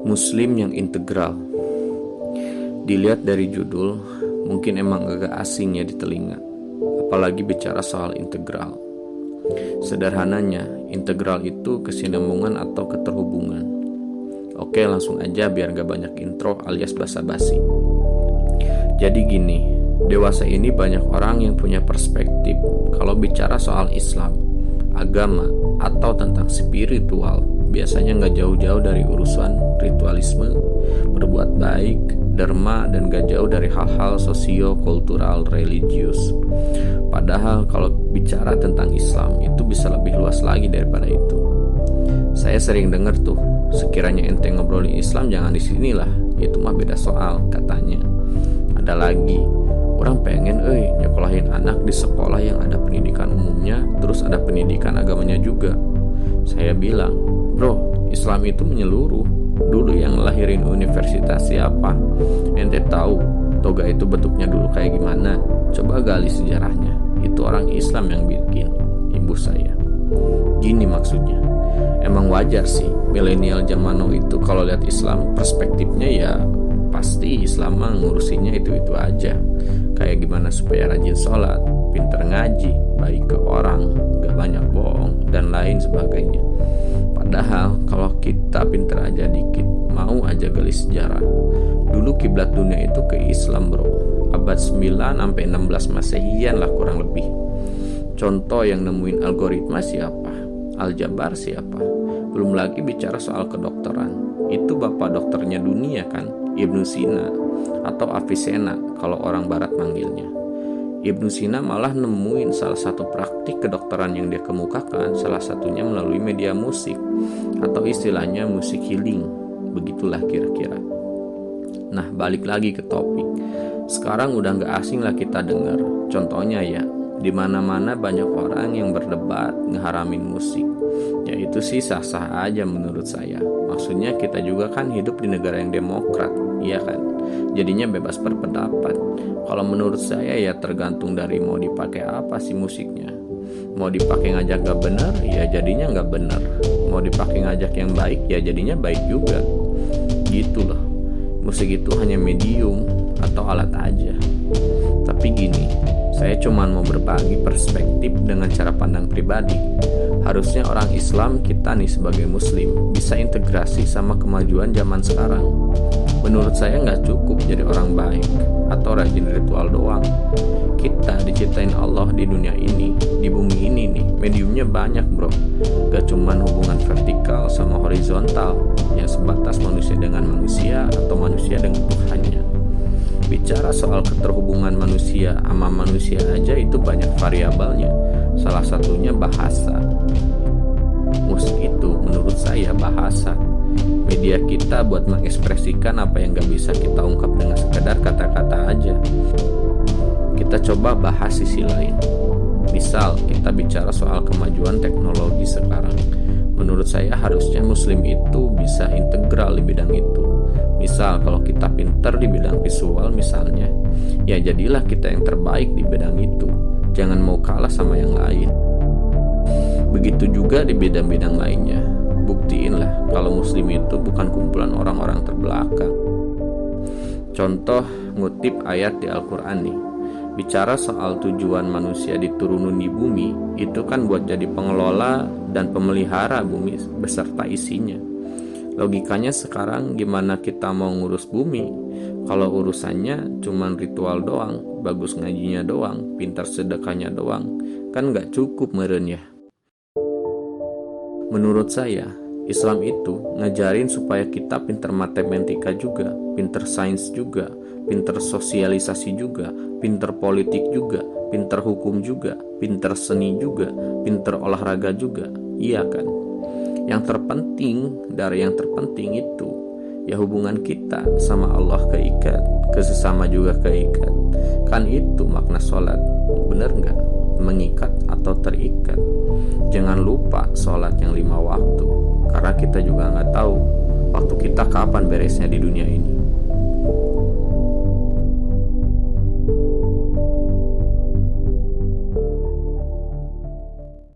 Muslim yang integral. Dilihat dari judul, mungkin emang agak asing ya di telinga, apalagi bicara soal integral. Sederhananya, integral itu kesinambungan atau keterhubungan. Oke, langsung aja biar gak banyak intro alias basa-basi. Jadi gini, dewasa ini banyak orang yang punya perspektif kalau bicara soal Islam, agama, atau tentang spiritual, biasanya gak jauh-jauh dari urusan ritualisme, berbuat baik, dharma, dan gak jauh dari hal-hal sosio-kultural religius. Padahal kalau bicara tentang Islam itu bisa lebih luas lagi daripada itu. Saya sering dengar tuh, sekiranya ente ngobrolin Islam jangan di sinilah, itu mah beda soal katanya. Ada lagi, orang pengen nyekolahin anak di sekolah yang ada pendidikan umumnya, terus ada pendidikan agamanya juga. Saya bilang, bro, Islam itu menyeluruh. Dulu yang ngelahirin universitas siapa? Ente tahu toga itu bentuknya dulu kayak gimana? Coba gali sejarahnya. Itu orang Islam yang bikin, ibu saya. Gini maksudnya, emang wajar sih milenial zaman now itu kalau lihat Islam perspektifnya ya pasti Islam mah ngurusinnya itu-itu aja. Kayak gimana supaya rajin sholat, pinter ngaji, baik ke orang, gak banyak bohong, dan lain sebagainya. Padahal kalau kita pinter aja dikit, mau aja gali sejarah, dulu kiblat dunia itu ke Islam bro. Abad 9 sampai 16 Masehian lah kurang lebih. Contoh yang nemuin algoritma siapa? Aljabar siapa? Belum lagi bicara soal kedokteran, itu bapak dokternya dunia kan, Ibnu Sina atau Avicenna kalau orang barat manggilnya. Ibnu Sina malah nemuin salah satu praktik kedokteran yang dia kemukakan, salah satunya melalui media musik atau istilahnya musik healing. Begitulah kira-kira. Nah, balik lagi ke topik. Sekarang udah gak asing lah kita dengar. Contohnya ya, di mana-mana banyak orang yang berdebat ngeharamin musik. Ya itu sih sah-sah aja menurut saya. Maksudnya kita juga kan hidup di negara yang demokrat, iya kan? Jadinya bebas berpendapat. Kalau menurut saya ya tergantung dari mau dipakai apa sih musiknya. Mau dipakai ngajak gak bener, ya jadinya gak bener. Mau dipakai ngajak yang baik, ya jadinya baik juga. Gitu loh. Musik itu hanya medium atau alat aja. Tapi gini, saya cuma mau berbagi perspektif dengan cara pandang pribadi. Harusnya orang Islam, kita nih sebagai muslim, bisa integrasi sama kemajuan zaman sekarang. Menurut saya nggak cukup jadi orang baik atau rajin ritual doang. Kita diciptain Allah di dunia ini, di bumi ini nih, mediumnya banyak bro. Gak cuman hubungan vertikal sama horizontal yang sebatas manusia dengan manusia atau manusia dengan Tuhannya. Bicara soal keterhubungan manusia sama manusia aja itu banyak variabelnya. Salah satunya bahasa. Musik itu menurut saya bahasa, media kita buat mengekspresikan apa yang gak bisa kita ungkap dengan sekedar kata-kata aja. Kita coba bahas sisi lain. Misal kita bicara soal kemajuan teknologi sekarang. Menurut saya harusnya muslim itu bisa integral di bidang itu. Misal kalau kita pinter di bidang visual misalnya, ya jadilah kita yang terbaik di bidang itu. Jangan mau kalah sama yang lain. Begitu juga di bidang-bidang lainnya. Buktiinlah kalau muslim itu bukan kumpulan orang-orang terbelakang. Contoh ngutip ayat di Al-Quran nih. Bicara soal tujuan manusia diturunin di bumi, itu kan buat jadi pengelola dan pemelihara bumi beserta isinya. Logikanya sekarang gimana kita mau ngurus bumi kalau urusannya cuman ritual doang, bagus ngajinya doang, pintar sedekahnya doang, kan gak cukup meren ya. Menurut saya, Islam itu ngajarin supaya kita pintar matematika juga, pintar sains juga, pintar sosialisasi juga, pintar politik juga, pintar hukum juga, pintar seni juga, pintar olahraga juga. Iya kan? Yang terpenting dari yang terpenting itu ya hubungan kita sama Allah keikat, ke sesama juga keikat. Kan itu makna sholat. Bener gak? Mengikat atau terikat. Jangan lupa sholat yang 5 waktu, karena kita juga gak tahu waktu kita kapan beresnya di dunia ini.